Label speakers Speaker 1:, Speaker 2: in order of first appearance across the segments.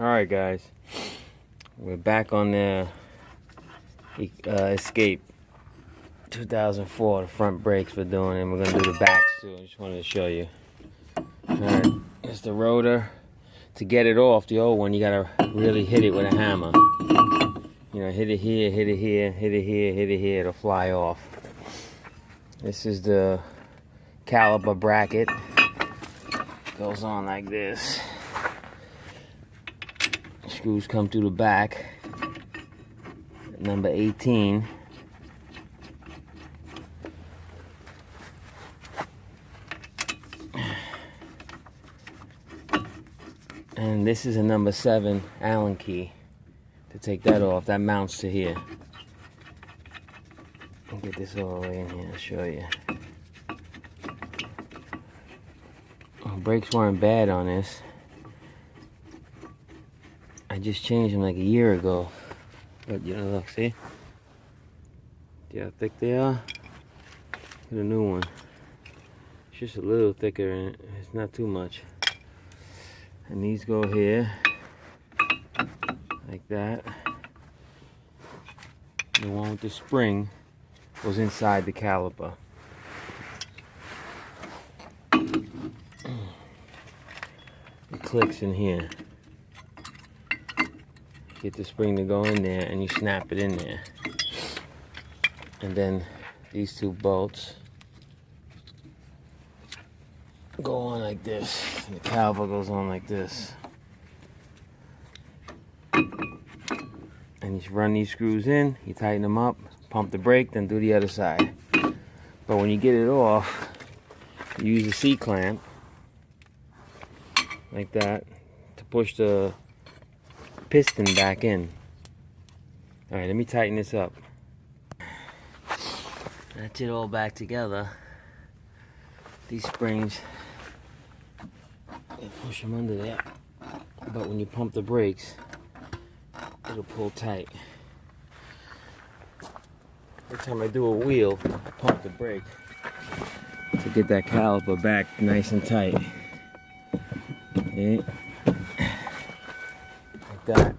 Speaker 1: Alright guys, we're back on the Escape 2004, the front brakes we're doing, and we're going to do the backs too. I just wanted to show you. Alright, it's the rotor. To get it off, the old one, you got to really hit it with a hammer. You know, hit it here, hit it here, hit it here, hit it here, it'll fly off. This is the caliper bracket. Goes on like this. Screws come through the back, number 18. And this is a number 7 Allen key to take that off. That mounts to here. I'll get this all the way in here, I'll show you. Brakes weren't bad on this. I just changed them like a year ago. But you know, look, see? See how thick they are? Look at the new one. It's just a little thicker and it's not too much. And these go here, like that. The one with the spring goes inside the caliper. It clicks in here. Get the spring to go in there and you snap it in there. And then these two bolts go on like this. And the caliper goes on like this. And you run these screws in, you tighten them up, pump the brake, then do the other side. But when you get it off, you use a C-clamp like that to push the piston back in. Alright, let me tighten this up. That's it all back together. These springs, you push them under there. But when you pump the brakes, it'll pull tight. Every time I do a wheel, I pump the brake to get that caliper back nice and tight. Okay. That.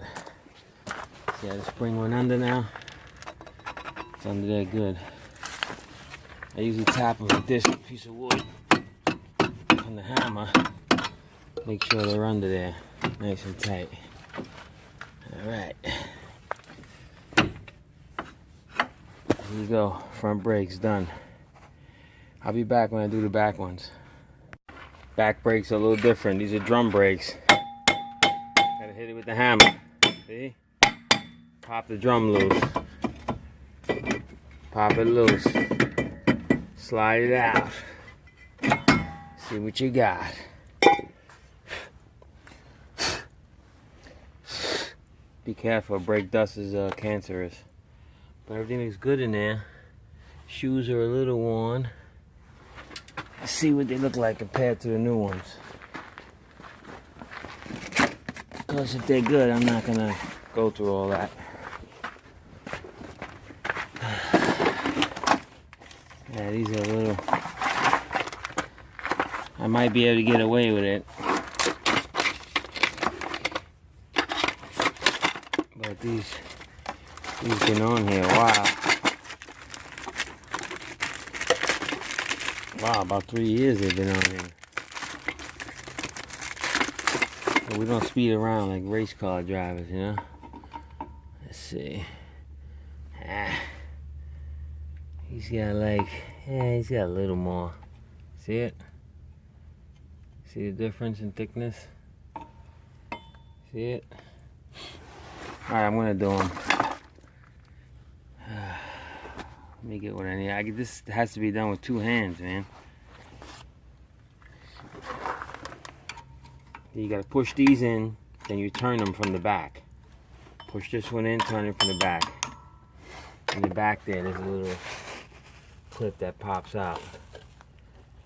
Speaker 1: See how the spring went under now? It's under there good. I usually tap them with this piece of wood on the hammer. Make sure they're under there, nice and tight. Alright. There you go, front brakes done. I'll be back when I do the back ones. Back brakes are a little different. These are drum brakes. Hit it with the hammer. See? Pop the drum loose. Pop it loose. Slide it out. See what you got. Be careful, brake dust is cancerous. But everything looks good in there. Shoes are a little worn. Let's see what they look like compared to the new ones. Because if they're good, I'm not gonna go through all that. Yeah, these are a little... I might be able to get away with it. But these been on here a while. Wow, about 3 years they've been on here. We don't speed around like race car drivers, you know. Let's see. He's got like, he's got a little more. See it? See the difference in thickness? See it? Alright, I'm gonna do them. Let me get what I need. This has to be done with 2 hands, man. You gotta push these in, then you turn them from the back. Push this one in, turn it from the back. In the back there's a little clip that pops out.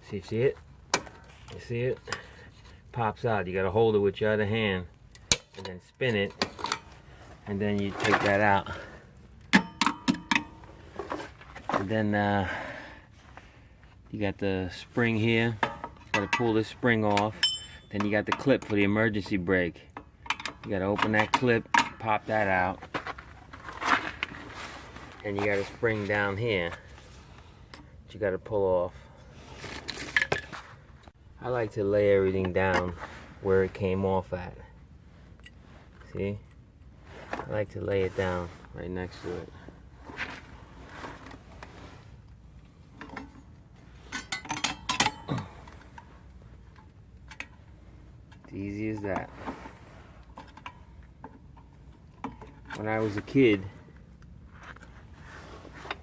Speaker 1: See it? You see it? Pops out. You gotta hold it with your other hand and then spin it, and then you take that out. And then you got the spring here. Gotta pull this spring off. Then you got the clip for the emergency brake. You gotta open that clip, pop that out, and you got a spring down here that you gotta pull off. I like to lay everything down where it came off at. See? I like to lay it down right next to it. It's easy as that. When I was a kid,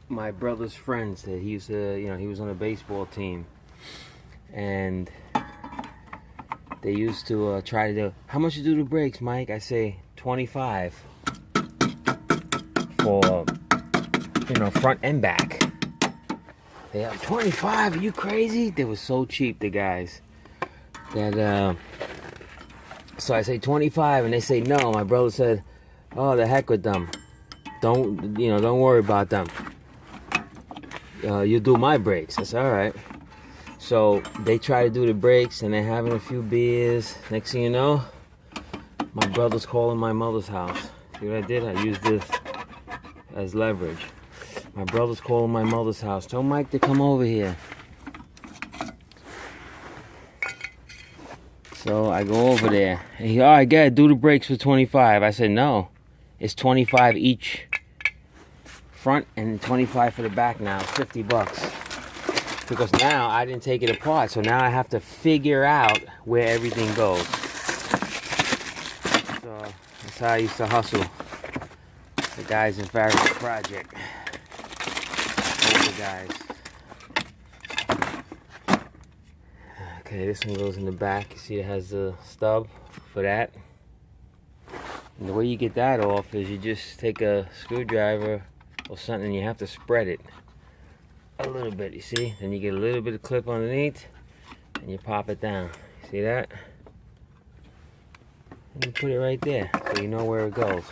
Speaker 1: my brother's friend said he used to, he was on a baseball team, and they used to try to do, how much you do the brakes, Mike? I say 25 for, front and back. They have 25, are you crazy? They were so cheap, the guys. That, so I say 25, and they say no. My brother said, oh, the heck with them. Don't worry about them. You do my brakes. I said, all right. So they try to do the brakes, and they're having a few beers. Next thing you know, my brother's calling my mother's house. See what I did? I used this as leverage. My brother's calling my mother's house. Tell Mike to come over here. So I go over there. And he, all right, good, do the brakes for 25. I said, no. It's 25 each front and 25 for the back now. It's 50 bucks. Because now I didn't take it apart. So now I have to figure out where everything goes. So that's how I used to hustle. The guys in Farragher Project. Older guys. Okay, this one goes in the back. You see it has the stub for that. And the way you get that off is you just take a screwdriver or something and you have to spread it a little bit, you see? Then you get a little bit of clip underneath and you pop it down. See that? And you put it right there so you know where it goes.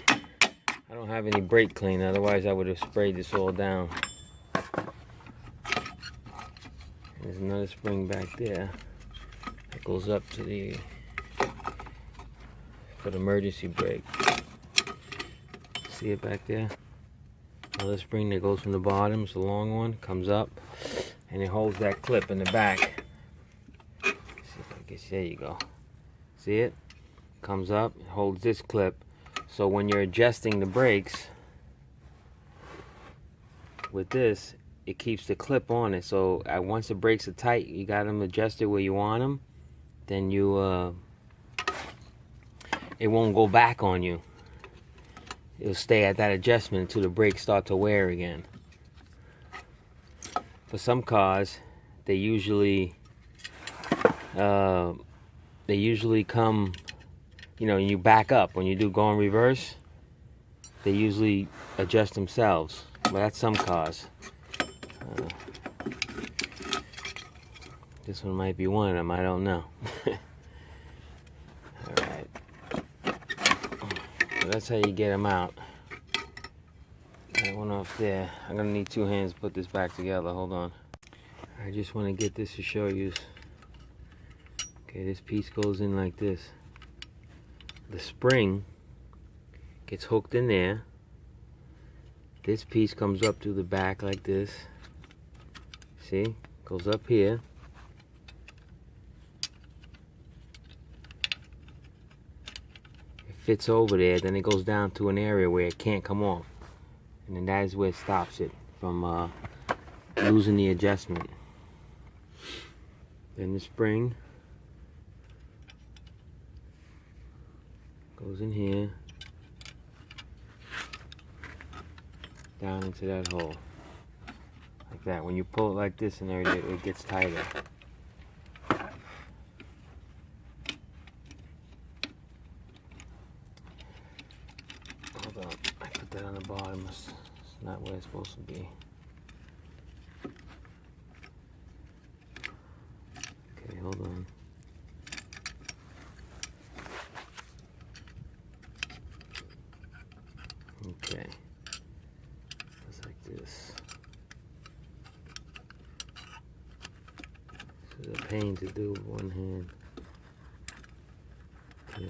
Speaker 1: I don't have any brake cleaner, otherwise I would have sprayed this all down. There's another spring back there that goes up to the for the emergency brake. See it back there? Another spring that goes from the bottom. It's a long one. Comes up and it holds that clip in the back. See if I guess there you go. See it? Comes up, it holds this clip. So when you're adjusting the brakes with this, it keeps the clip on it. So once the brakes are tight, you got them adjusted where you want them, then you it won't go back on you. It'll stay at that adjustment until the brakes start to wear again. For some cars, they usually come, you back up. When you do go in reverse, they usually adjust themselves. But that's some cars. This one might be one of them, I don't know. Alright. So that's how you get them out. That one off there. I'm going to need two hands to put this back together. Hold on. I just want to get this to show you. Okay, this piece goes in like this. The spring gets hooked in there. This piece comes up to the back like this. See? Goes up here. It fits over there, then it goes down to an area where it can't come off. And then that is where it stops it from losing the adjustment. Then the spring goes in here, down into that hole. Like that. When you pull it like this and everything, it gets tighter. Hold on, I put that on the bottom. It's not where it's supposed to be. Okay, hold on. Okay. Just like this. This is a pain to do with one hand. Okay.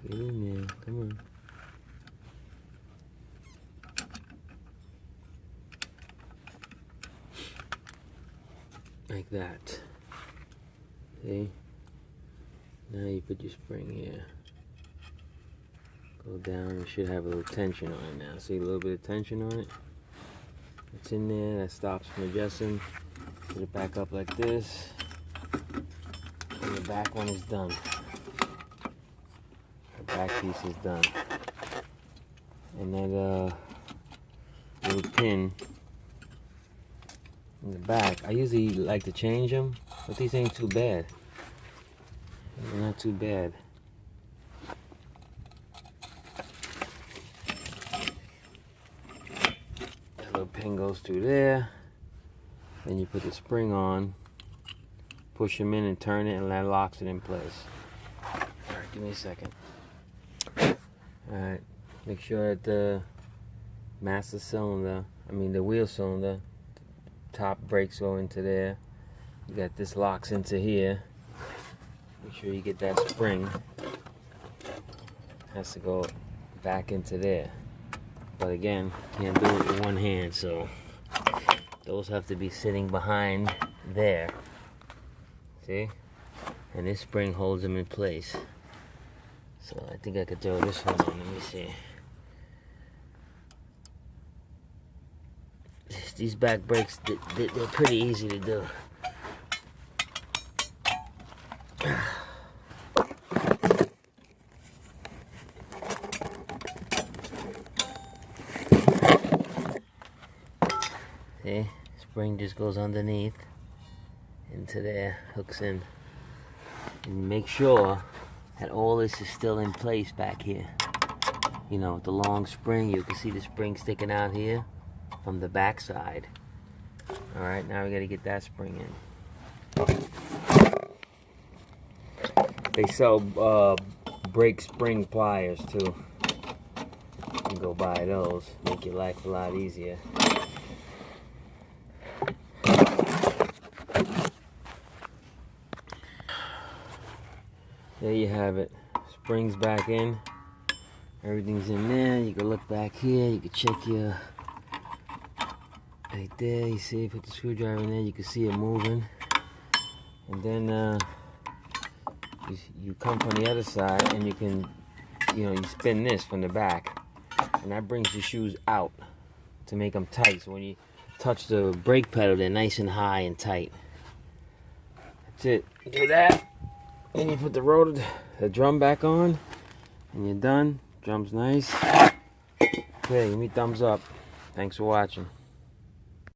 Speaker 1: Get in there, come on. Like that. See? Now you put your spring here. Go down, it should have a little tension on it now. See a little bit of tension on it? It's in there, that stops from adjusting. Put it back up like this. And the back one is done. The back piece is done. And that little pin in the back, I usually like to change them, but these ain't too bad. They're not too bad. That little pin goes through there. Then you put the spring on, push them in and turn it, and that locks it in place. Alright, give me a second. Alright, make sure that the master cylinder, the wheel cylinder, top brakes go into there. You got this locks into here. Make sure you get that spring. Has to go back into there. But again, can't do it with one hand, so those have to be sitting behind there. See? And this spring holds them in place. So I think I could throw this one on. Let me see. These back brakes, they're pretty easy to do. See? Spring just goes underneath into there, hooks in. And make sure that all this is still in place back here. You know, with the long spring, you can see the spring sticking out here from the back side. Alright, now we gotta get that spring in. They sell brake spring pliers too. You can go buy those, make your life a lot easier. There you have it. Springs back in. Everything's in there. You can look back here. You can check your... Right there, you see, put the screwdriver in there. You can see it moving. And then you come from the other side and you can, you spin this from the back. And that brings your shoes out to make them tight. So when you touch the brake pedal, they're nice and high and tight. That's it. You do that. Then you put the drum back on, and you're done. Drum's nice. Okay, give me a thumbs up. Thanks for watching.